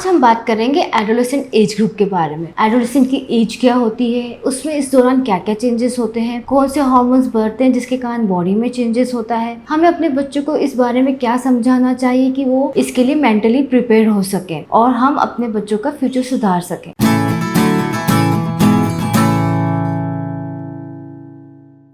आज हम बात करेंगे एडोलेसेंट एज ग्रुप के बारे में। एडोलेसेंट की एज क्या होती है, उसमें इस दौरान क्या क्या चेंजेस होते हैं, कौन से हार्मोन्स बढ़ते हैं जिसके कारण बॉडी में चेंजेस होता है। हमें अपने बच्चों को इस बारे में क्या समझाना चाहिए कि वो इसके लिए मेंटली प्रिपेयर हो सकें और हम अपने बच्चों का फ्यूचर सुधार सकें।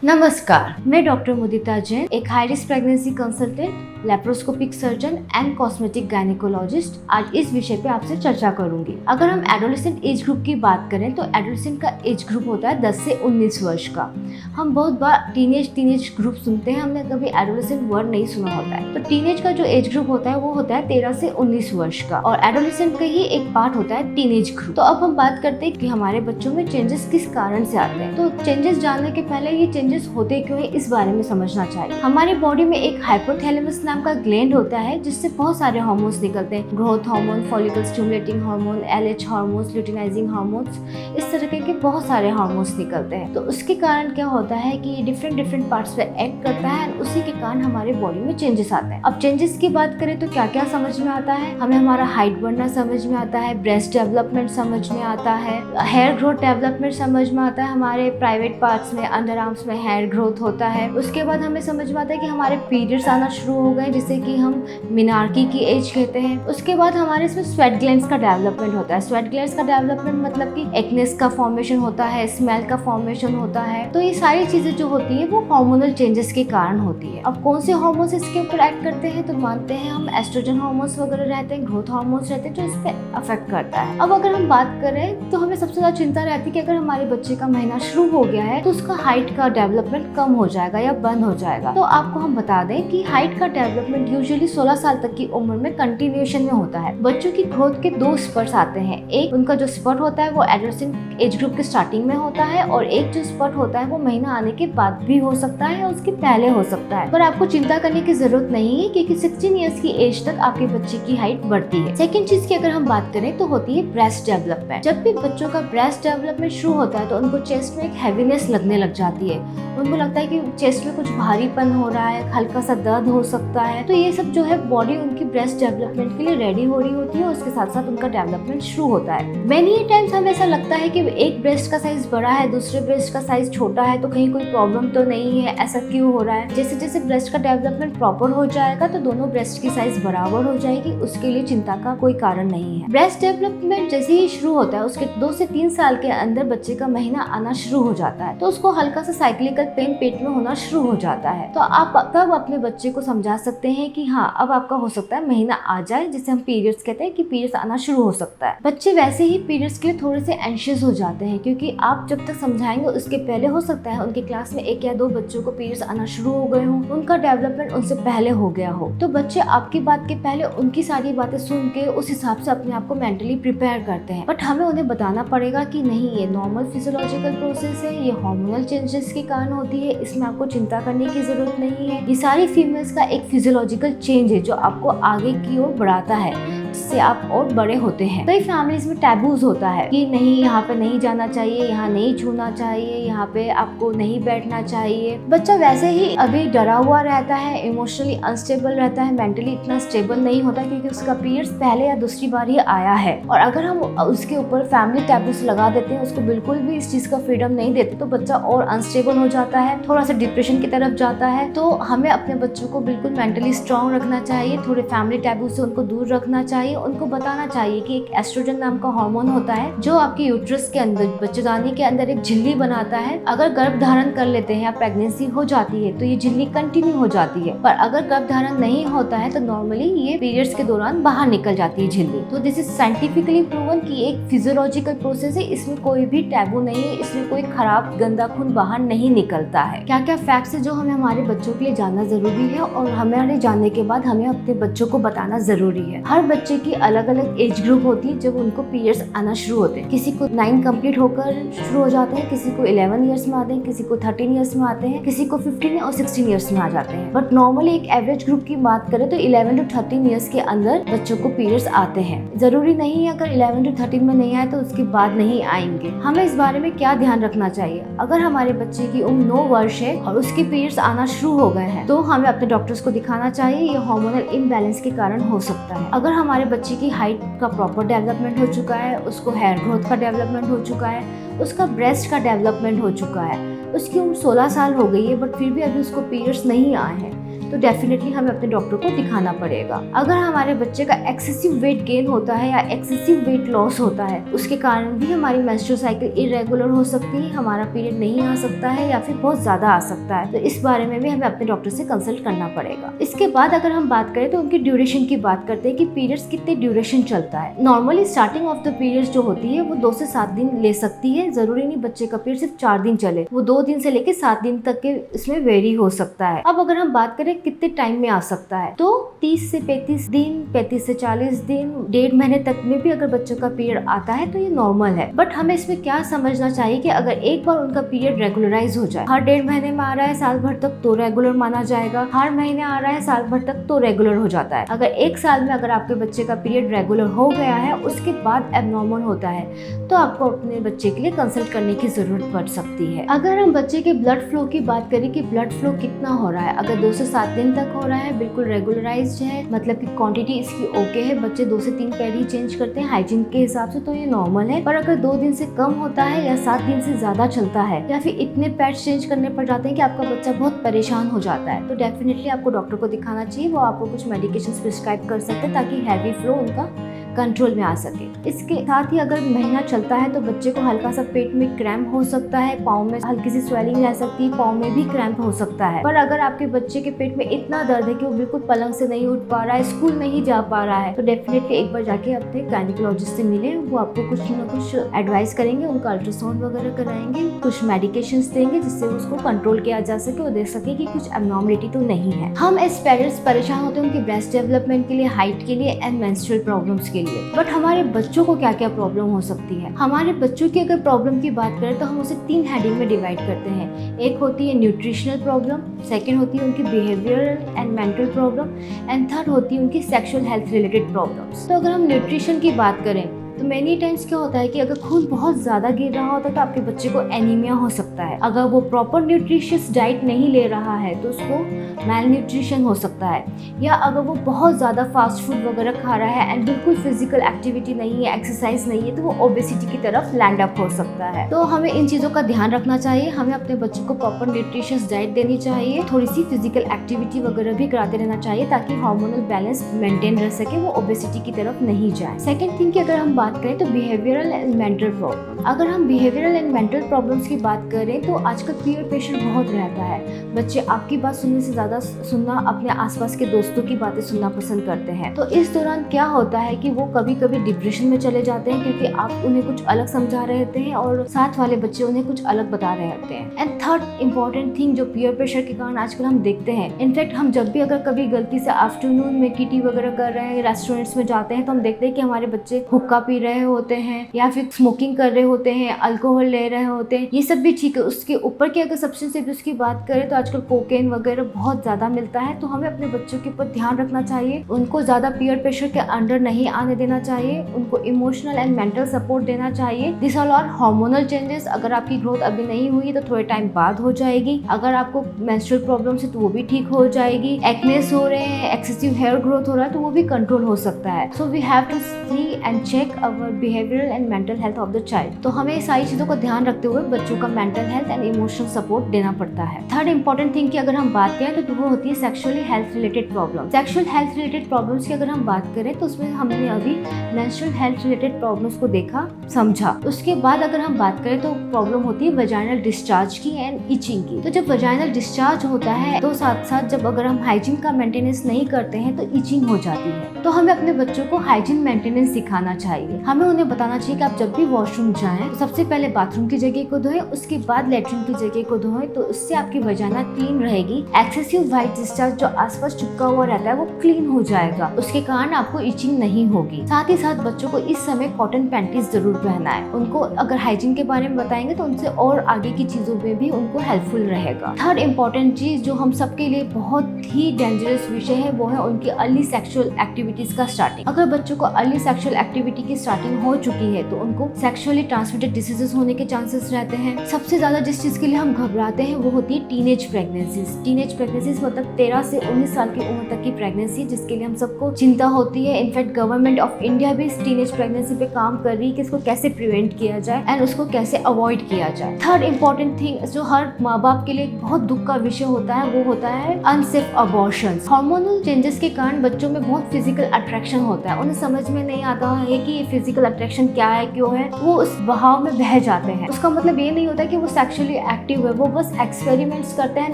नमस्कार, मैं डॉक्टर मुदिता जैन, एक high risk pregnancy consultant, laparoscopic surgeon and cosmetic gynaecologist. आज इस विषय पे आपसे चर्चा करूंगी। अगर हम एडोलेसेंट एज ग्रुप की बात करें तो एडोलेसेंट का एज ग्रुप होता है 10 से 19 वर्ष का। हम बहुत बार टीनेज ग्रुप सुनते हैं, हमने कभी एडोलेसेंट वर्ड नहीं सुना होता है। तो टीनेज का जो एज ग्रुप होता है वो होता है 13 से 19 वर्ष का, और एडोलेसेंट का ही एक पार्ट होता है टीनेज ग्रुप। तो अब हम बात करते हैं कि हमारे बच्चों में चेंजेस किस कारण से आते हैं। तो चेंजेस जानने के पहले ये चेंजेस होते क्यों है इस बारे में समझना चाहिए। हमारी बॉडी में एक हाइपोथैलेमस नाम का ग्लैंड होता है जिससे बहुत सारे हार्मोन्स निकलते हैं। Growth hormone, follicle stimulating hormone, LH hormones, luteinising hormones, इस तरह के बहुत सारे हार्मोन्स निकलते हैं। तो उसके कारण क्या होता है कि ये डिफरेंट पार्ट्स पे एक्ट करता है और उसी के कारण हमारे बॉडी में चेंजेस आते हैं। अब चेंजेस की बात करें तो क्या क्या समझ में आता है। हमें हमारा हाइट बढ़ना समझ में आता है, ब्रेस्ट डेवलपमेंट समझ में आता है, हेयर ग्रोथ डेवलपमेंट समझ में आता है, हमारे प्राइवेट पार्ट्स में, अंडर आर्म्स में हेयर ग्रोथ होता है। उसके बाद हमें समझ में आता है कि हमारे पीरियड्स आना शुरू हो गए, जिसे कि हम मिनार्की की एज कहते हैं। उसके बाद हमारे इसमें स्वेट ग्लैंड्स का डेवलपमेंट होता है। स्वेट ग्लैंड्स का डेवलपमेंट मतलब कि एक्नेस का फॉर्मेशन होता है, स्मेल का फॉर्मेशन होता है। तो ये सारी चीजें जो होती है वो हार्मोनल चेंजेस के कारण होती है। अब कौन से हार्मोन्स इसके ऊपर एक्ट करते हैं तो मानते हैं हम एस्ट्रोजन हार्मोन्स वगैरह रहते हैं, ग्रोथ हार्मोन्स रहते हैं जो इस पे अफेक्ट करता है। अब अगर हम बात करें तो हमें सबसे ज्यादा चिंता रहती है कि अगर हमारे बच्चे का महीना शुरू हो गया है तो उसका हाइट का डेवलपमेंट कम हो जाएगा या बंद हो जाएगा। तो आपको हम बता दें कि हाइट का डेवलपमेंट यूजुअली 16 साल तक की उम्र में कंटिन्यूएशन में होता है। बच्चों की ग्रोथ के 2 स्पर्ट्स आते हैं। एक उनका जो स्पर्ट होता है वो एडोलेसेंट एज ग्रुप के स्टार्टिंग में होता है, और एक जो स्पर्ट होता है वो महीना आने के बाद भी हो सकता है और उसके पहले हो सकता है। पर आपको चिंता करने की जरूरत नहीं है क्योंकि 16 ईयर्स की एज तक आपके बच्चे की हाइट बढ़ती है। सेकंड चीज की अगर हम बात करें तो होती है ब्रेस्ट डेवलपमेंट। जब भी बच्चों का ब्रेस्ट डेवलपमेंट शुरू होता है तो उनको चेस्ट में एक हैवीनेस लगने लग जाती है। उनको लगता है कि चेस्ट में कुछ भारीपन हो रहा है, हल्का सा दर्द हो सकता है। तो ये सब जो है बॉडी उनकी ब्रेस्ट डेवलपमेंट के लिए रेडी हो रही होती है और उसके साथ साथ उनका डेवलपमेंट शुरू होता है। मेनी टाइम्स हमें ऐसा लगता है कि एक ब्रेस्ट का साइज बड़ा है, दूसरे ब्रेस्ट का साइज छोटा है, तो कहीं कोई प्रॉब्लम तो नहीं है, ऐसा क्यों हो रहा है। जैसे जैसे ब्रेस्ट का डेवलपमेंट प्रॉपर हो जाएगा तो दोनों ब्रेस्ट की साइज बराबर हो जाएगी, उसके लिए चिंता का कोई कारण नहीं है। ब्रेस्ट डेवलपमेंट जैसे ही शुरू होता है उसके 2 से 3 साल के अंदर बच्चे का महीना आना शुरू हो जाता है, तो उसको हल्का सा साइक्लिकल पेन पेट में होना शुरू हो जाता है। तो आप तब अपने बच्चे को समझा सकते हैं कि हाँ अब आपका हो सकता है महीना आ जाए, जिसे हम पीरियड्स कहते हैं कि पीरियड्स आना शुरू हो सकता है। बच्चे वैसे ही पीरियड्स के लिए थोड़े से एंशियस हो जाते हैं क्योंकि आप जब तक समझाएंगे उसके पहले हो सकता है उनकी क्लास में 1 या 2 बच्चों को पीरियड्स आना शुरू हो गए हों, उनका डेवलपमेंट उनसे पहले हो गया हो। तो बच्चे आपकी बात के पहले उनकी सारी बातें सुन के उस हिसाब से अपने आप को मेंटली प्रिपेयर करते हैं। बट हमें उन्हें बताना पड़ेगा कि नहीं, ये नॉर्मल फिजियोलॉजिकल प्रोसेस है, ये हार्मोनल चेंजेस के कारण होती है, इसमें आपको चिंता करने की जरूरत नहीं है। ये सारी फीमेल्स का एक फिजियोलॉजिकल चेंज है जो आपको आगे की ओर बढ़ाता है, जिससे आप और बड़े होते हैं। कई फैमिलीज में टैबूज होता है कि नहीं, यहाँ पे नहीं जाना चाहिए, यहाँ नहीं छूना चाहिए, यहाँ पे आपको नहीं बैठना चाहिए। बच्चा वैसे ही अभी डरा हुआ रहता है, इमोशनली अनस्टेबल रहता है, मेंटली इतना स्टेबल नहीं होता क्योंकि उसका पीरियड्स पहले या दूसरी बार ही आया है। और अगर हम उसके ऊपर फैमिली टैबूज लगा देते हैं, उसको बिल्कुल भी इस चीज का फ्रीडम नहीं देते, तो बच्चा और अनस्टेबल हो जाता है, थोड़ा सा डिप्रेशन की तरफ जाता है। तो हमें अपने बच्चों को बिल्कुल मेंटली स्ट्रांग रखना चाहिए, थोड़े फैमिली टैबू से उनको दूर रखना चाहिए। उनको बताना चाहिए कि एक एस्ट्रोजन नाम का हार्मोन होता है जो आपके यूट्रस के अंदर, बच्चेदानी के अंदर एक झिल्ली बनाता है। अगर गर्भ धारण कर लेते हैं या प्रेगनेंसी हो जाती है तो ये झिल्ली कंटिन्यू हो जाती है, पर अगर गर्भ धारण नहीं होता है तो नॉर्मली ये पीरियड्स के दौरान बाहर निकल जाती है झिल्ली। तो दिस इज साइंटिफिकली प्रूवन कि एक फिजियोलॉजिकल प्रोसेस है, इसमें कोई भी टैबू नहीं है, इसमें कोई खराब गंदा खून बाहर नहीं निकलता है। क्या क्या फैक्ट्स है जो हमें हमारे बच्चों के लिए जानना जरूरी है और हमारे जानने के बाद हमें अपने बच्चों को बताना जरूरी है। हर बच्चे की अलग अलग एज ग्रुप होती है जब उनको पीरियड्स आना शुरू होते हैं। किसी को 9 कंप्लीट होकर शुरू हो जाते हैं, किसी को 11 ईयर्स में आते हैं, किसी को 13 ईयर्स में आते हैं, किसी को 15 और 16 ईयर्स में आ जाते हैं। बट नॉर्मली एक एवरेज ग्रुप की बात करें तो 11 to 13 ईयर्स के अंदर बच्चों को पीरियड्स आते हैं। जरूरी नहीं है अगर 11 to 13 में नहीं आए तो उसके बाद नहीं आएंगे। हमें इस बारे में क्या ध्यान रखना चाहिए, अगर हमारे बच्चे की उम्र 9 वर्ष है और उसके पीरियड्स आना शुरू हो गए हैं तो हमें अपने डॉक्टर्स को दिखाना चाहिए। ये हार्मोनल इम्बैलेंस के कारण हो सकता है। अगर हमारे हमारे बच्चे की हाइट का प्रॉपर डेवलपमेंट हो चुका है, उसको हेयर ग्रोथ का डेवलपमेंट हो चुका है, उसका ब्रेस्ट का डेवलपमेंट हो चुका है, उसकी उम्र 16 साल हो गई है बट फिर भी अभी उसको पीरियड्स नहीं आए हैं, तो डेफिनेटली हमें अपने डॉक्टर को दिखाना पड़ेगा। अगर हमारे बच्चे का एक्सेसिव वेट गेन होता है या एक्सेसिव वेट लॉस होता है, उसके कारण भी हमारी मेंस्ट्रुअल साइकिल इरेगुलर हो सकती है, हमारा पीरियड नहीं आ सकता है या फिर बहुत ज़्यादा आ सकता है, तो इस बारे में भी हमें अपने डॉक्टर से कंसल्ट करना पड़ेगा। इसके बाद अगर हम बात करें तो उनकी ड्यूरेशन की बात करते हैं कि पीरियड्स कितने ड्यूरेशन चलता है। Normally starting of the periods जो होती है वो 2 से 7 दिन ले सकती है, जरूरी नहीं बच्चे का पीरियड सिर्फ 4 दिन चले, वो 2 दिन से लेकर 7 दिन तक के इसमें वेरी हो सकता है। अब अगर हम बात करें कितने टाइम में आ सकता है, तो 30 से 35 दिन, 35 से 40 दिन, 1.5 महीने तक में भी अगर बच्चों का पीरियड आता है तो ये नॉर्मल है। बट हमें इसमें क्या समझना चाहिए कि अगर एक बार उनका पीरियड रेगुलराइज हो जाए, हर 1.5 महीने में आ रहा है साल भर तक तो रेगुलर माना जाएगा, हर महीने आ रहा है साल भर तक तो रेगुलर हो जाता है। अगर 1 साल में अगर आपके बच्चे का पीरियड रेगुलर हो गया है, उसके बाद एबनॉर्मल होता है, तो आपको अपने बच्चे के लिए कंसल्ट करने की जरूरत पड़ सकती है। अगर हम बच्चे के ब्लड फ्लो की बात करें कि ब्लड फ्लो कितना हो रहा है, अगर 2 से 7 दिन तक हो रहा है, बिल्कुल रेगुलराइज्ड है, मतलब कि क्वांटिटी इसकी ओके है, बच्चे 2 से 3 पैड ही चेंज करते हैं हाइजीन के हिसाब से, तो ये नॉर्मल है। पर अगर 2 दिन से कम होता है या 7 दिन से ज्यादा चलता है या फिर इतने पैड्स चेंज करने पड़ जाते हैं कि आपका बच्चा बहुत परेशान हो जाता है, तो डेफिनेटली आपको डॉक्टर को दिखाना चाहिए। वो आपको कुछ मेडिकेशन प्रिस्क्राइब कर सकते हैं ताकि हैवी फ्लो उनका कंट्रोल में आ सके। इसके साथ ही अगर महीना चलता है तो बच्चे को हल्का सा पेट में क्रैम्प हो सकता है, पाँव में हल्की सी स्वेलिंग रह सकती है, पाँव में भी क्रैम्प हो सकता है। पर अगर आपके बच्चे के पेट में इतना दर्द है कि वो बिल्कुल पलंग से नहीं उठ पा रहा है, स्कूल नहीं जा पा रहा है, तो डेफिनेटली एक बार जाके अपने गायनेकोलॉजिस्ट से मिले, वो आपको कुछ न कुछ एडवाइस करेंगे, उनका अल्ट्रासाउंड वगैरह कराएंगे, कुछ मेडिकेशंस देंगे जिससे उसको कंट्रोल किया जा सके और देख सके कि कुछ एबनॉर्मलिटी तो नहीं है। हम एज पेरेंट्स परेशान होते हैं उनके ब्रेस्ट डेवलपमेंट के लिए, हाइट के लिए एंड मेंस्ट्रुअल प्रॉब्लम्स के लिए, बट हमारे बच्चों को क्या क्या प्रॉब्लम हो सकती है। हमारे बच्चों की अगर प्रॉब्लम की बात करें तो हम उसे 3 हेडिंग में डिवाइड करते हैं। एक होती है न्यूट्रिशनल प्रॉब्लम, सेकंड होती है उनकी behavioural and mental problem, and third होती है उनकी सेक्सुअल हेल्थ रिलेटेड प्रॉब्लम्स। तो अगर हम न्यूट्रिशन की बात करें तो मेनी टाइम्स क्या होता है कि अगर खून बहुत ज़्यादा गिर रहा होता है तो आपके बच्चे को एनीमिया हो सकता है। अगर वो प्रॉपर न्यूट्रिशियस डाइट नहीं ले रहा है तो उसको मैल न्यूट्रिशन हो सकता है, या अगर वो बहुत ज़्यादा फास्ट फूड वगैरह खा रहा है एंड बिल्कुल फिजिकल एक्टिविटी नहीं है, एक्सरसाइज नहीं है, तो वो ओबेसिटी की तरफ लैंड अप हो सकता है। तो हमें इन चीज़ों का ध्यान रखना चाहिए। हमें अपने बच्चे को प्रॉपर न्यूट्रिशियस डाइट देनी चाहिए, थोड़ी सी फिजिकल एक्टिविटी वगैरह भी कराते रहना चाहिए ताकि हार्मोनल बैलेंस मेंटेन रह सके, वो ओबेसिटी की तरफ नहीं जाए। सेकेंड थिंग की अगर हम बात करें तो बिहेवियरल एंड मेंटल प्रॉब्लम। अगर हम बिहेवियरल एंड मेंटल प्रॉब्लम्स की बात करें तो आजकल पीयर प्रेशर बहुत रहता है। बच्चे आपकी बात सुनने से ज़्यादा सुनना अपने आसपास के दोस्तों की बातें सुनना पसंद करते हैं। तो इस दौरान क्या होता है कि वो कभी कभी डिप्रेशन में चले जाते हैं क्योंकि आप उन्हें कुछ अलग समझा रहे होते हैं और साथ वाले बच्चे उन्हें कुछ अलग बता रहे होते हैं। एंड थर्ड इंपॉर्टेंट थिंग जो पीयर प्रेशर के कारण आजकल हम देखते हैं, इनफैक्ट हम जब भी अगर कभी गलती से आफ्टरनून में किटी वगैरह कर रहे हैं, रेस्टोरेंट्स में जाते हैं, तो हम देखते हैं कि हमारे बच्चे हुक्का पी रहे होते हैं या फिर स्मोकिंग कर रहे होते हैं, अल्कोहल ले रहे होते हैं। ये सब भी ठीक है। उसके ऊपर की अगर सब्सटेंस अब्यूज की बात करें तो आजकल कोकेन वगैरह बहुत ज्यादा मिलता है, तो हमें अपने बच्चों के ऊपर ध्यान रखना चाहिए। उनको ज्यादा पीयर प्रेशर के अंडर नहीं आने देना चाहिए, उनको इमोशनल एंड मेंटल सपोर्ट देना चाहिए। This all are hormonal changes. अगर आपकी ग्रोथ अभी नहीं हुई तो थोड़े टाइम बाद हो जाएगी। अगर आपको मेंस्ट्रुअल प्रॉब्लम है तो वो भी ठीक हो जाएगी। एक्नेस हो रहे हैं, एक्सेसिव हेयर ग्रोथ हो रहा है तो वो भी कंट्रोल हो सकता है। So we have to see and check our behavioural and mental health of the child. तो हमें सारी चीजों को ध्यान रखते हुए बच्चों का mental health and emotional support देना पड़ता है। थर्ड इंपॉर्टेंट थिंग की अगर हम बात करें तो वो होती है sexually health related problem. Sexual health related problems की अगर हम बात करें तो उसमें हमने अभी मेंस्ट्रुअल हेल्थ रिलेटेड प्रॉब्लम्स को देखा समझा। उसके बाद अगर हम बात करें तो प्रॉब्लम होती है वजाइनल डिस्चार्ज की एंड इचिंग की। तो जब वजाइनल डिस्चार्ज होता है तो साथ साथ जब अगर हम हाइजीन का मेंटेनेंस नहीं करते हैं तो इचिंग हो जाती है। तो हमें अपने बच्चों को हाइजीन मेंटेनेंस सिखाना चाहिए। हमें उन्हें बताना चाहिए कि आप जब भी वॉशरूम जाएं तो सबसे पहले बाथरूम की जगह को धोएं, उसके बाद लेटरिन की जगह को धोएं, तो उससे आपकी वजाइना क्लीन रहेगी। एक्सेसिव व्हाइट डिस्चार्ज जो आसपास चिपका हुआ रहता है वो क्लीन हो जाएगा, उसके कारण आपको इचिंग नहीं होगी। साथ ही साथ बच्चों को इस समय कॉटन पैंटीज जरूर पहना है। उनको अगर हाइजीन के बारे में बताएंगे तो उनसे और आगे की चीजों में भी उनको हेल्पफुल रहेगा। थर्ड इंपॉर्टेंट चीज जो हम सबके लिए बहुत ही डेंजरस विषय है वो है उनकी अर्ली सेक्सुअल एक्टिविटीज का स्टार्टिंग। अगर बच्चों को अर्ली सेक्सुअल एक्टिविटी की स्टार्टिंग हो चुकी है तो उनको सेक्सुअली ट्रांसमिटेड डिसीजेस होने के चांसेस रहते हैं। सबसे ज़्यादा जिस चीज़ के लिए हम घबराते हैं वो होती है टीनेज प्रेगनेंसीज। टीनेज प्रेगनेंसीज मतलब 13 से 19 साल की उम्र तक की प्रेगनेंसी, जिसके लिए हम सबको चिंता होती है। इनफैक्ट गवर्नमेंट ऑफ इंडिया भी इस टीनेज प्रेगनेंसी पे काम कर रही है कि इसको कैसे प्रिवेंट किया जाए एंड उसको कैसे अवॉइड किया जाए। थर्ड इंपॉर्टेंट थिंग जो हर माँ बाप के लिए बहुत दुख का विषय होता है वो होता है अनसेफ अबॉर्शंस। हार्मोनल चेंजेस के कारण बच्चों में बहुत फिजिकल अट्रैक्शन होता है, उन्हें समझ में नहीं आता है कि ये फिजिकल अट्रैक्शन क्या है, क्यों है, वो उस बहाव में बह जाते हैं। उसका मतलब ये नहीं होता कि वो सेक्सुअली एक्टिव है, वो बस एक्सपेरिमेंट्स करते हैं,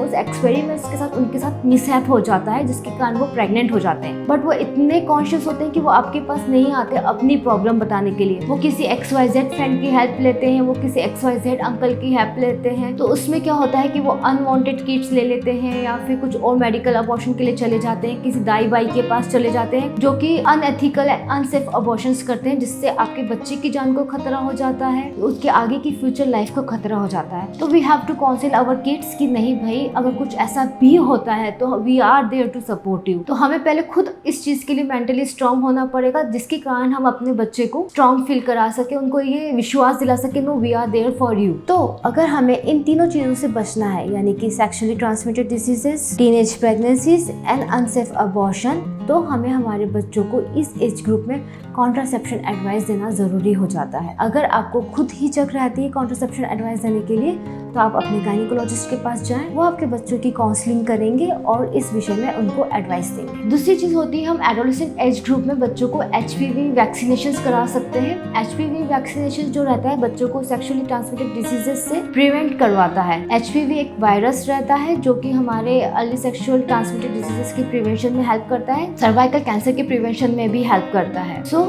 उस एक्सपेरिमेंट्स के साथ उनके साथ मिसहैप हो जाता है जिसके कारण वो प्रेग्नेंट हो जाते हैं। बट वो इतने कॉन्शियस होते हैं कि वो आपके पास नहीं आते अपनी प्रॉब्लम बताने के लिए। वो किसी XYZ फ्रेंड की हेल्प लेते हैं, वो किसी XYZ अंकल की हेल्प लेते हैं। तो उसमें क्या होता है कि वो अनवांटेड किड्स ले लेते हैं या फिर कुछ और मेडिकल अबॉर्शन के लिए चले जाते हैं, किसी दाई बाई के पास चले जाते हैं जो कि अनएथिकल एंड अनसेफ अबॉर्शंस करते हैं, जिससे आपके बच्चे की जान को खतरा हो जाता है, उसके आगे की फ्यूचर लाइफ को खतरा हो जाता है। तो we have to counsel our kids कि नहीं भाई, अगर कुछ ऐसा भी होता है तो we are there to support you. तो हमें पहले खुद इस चीज के लिए मेंटली स्ट्रांग होना पड़ेगा, जिसके कारण हम अपने बच्चे को स्ट्रांग फील करा सके, उनको ये विश्वास दिला सके no we are there for you. तो अगर हमें इन तीनों चीजों से बचना है, यानी कि sexually transmitted diseases, teenage pregnancies and unsafe abortion, तो हमें हमारे बच्चों को इस एज ग्रुप में कॉन्ट्रासेप्शन एडवाइस देना ज़रूरी हो जाता है। अगर आपको खुद ही हिचक रहती है कॉन्ट्रासेप्शन एडवाइस देने के लिए, तो आप अपने गायनिकोलॉजिस्ट के पास जाएं, वो आपके बच्चों की काउंसलिंग करेंगे और इस विषय में उनको एडवाइस देंगे। दूसरी चीज़ होती है हम एडोलेसेंट एज ग्रुप में बच्चों को HPV वैक्सीनेशन करा सकते हैं। HPV वैक्सीनेशन जो रहता है बच्चों को सेक्सुअली ट्रांसमिटेड डिसीजेस से प्रिवेंट करवाता है। HPV एक वायरस रहता है जो कि हमारे अर्ली सेक्सुअल ट्रांसमिटेड डिसीजेस की प्रिवेंशन में हेल्प करता है, सर्वाइकल कैंसर के प्रिवेंशन में भी हेल्प करता है। So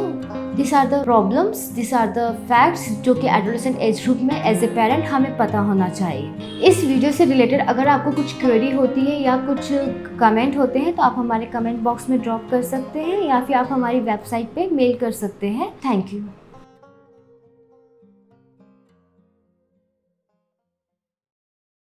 this are the problems, this are the facts जो कि एडोलेसेंट एज ग्रुप में एज ए पेरेंट हमें पता होना चाहिए। इस वीडियो से रिलेटेड अगर आपको कुछ क्वेरी होती है या कुछ कमेंट होते हैं तो आप हमारे कमेंट बॉक्स में ड्रॉप कर सकते हैं या फिर आप हमारी वेबसाइट पे मेल कर सकते हैं। Thank you.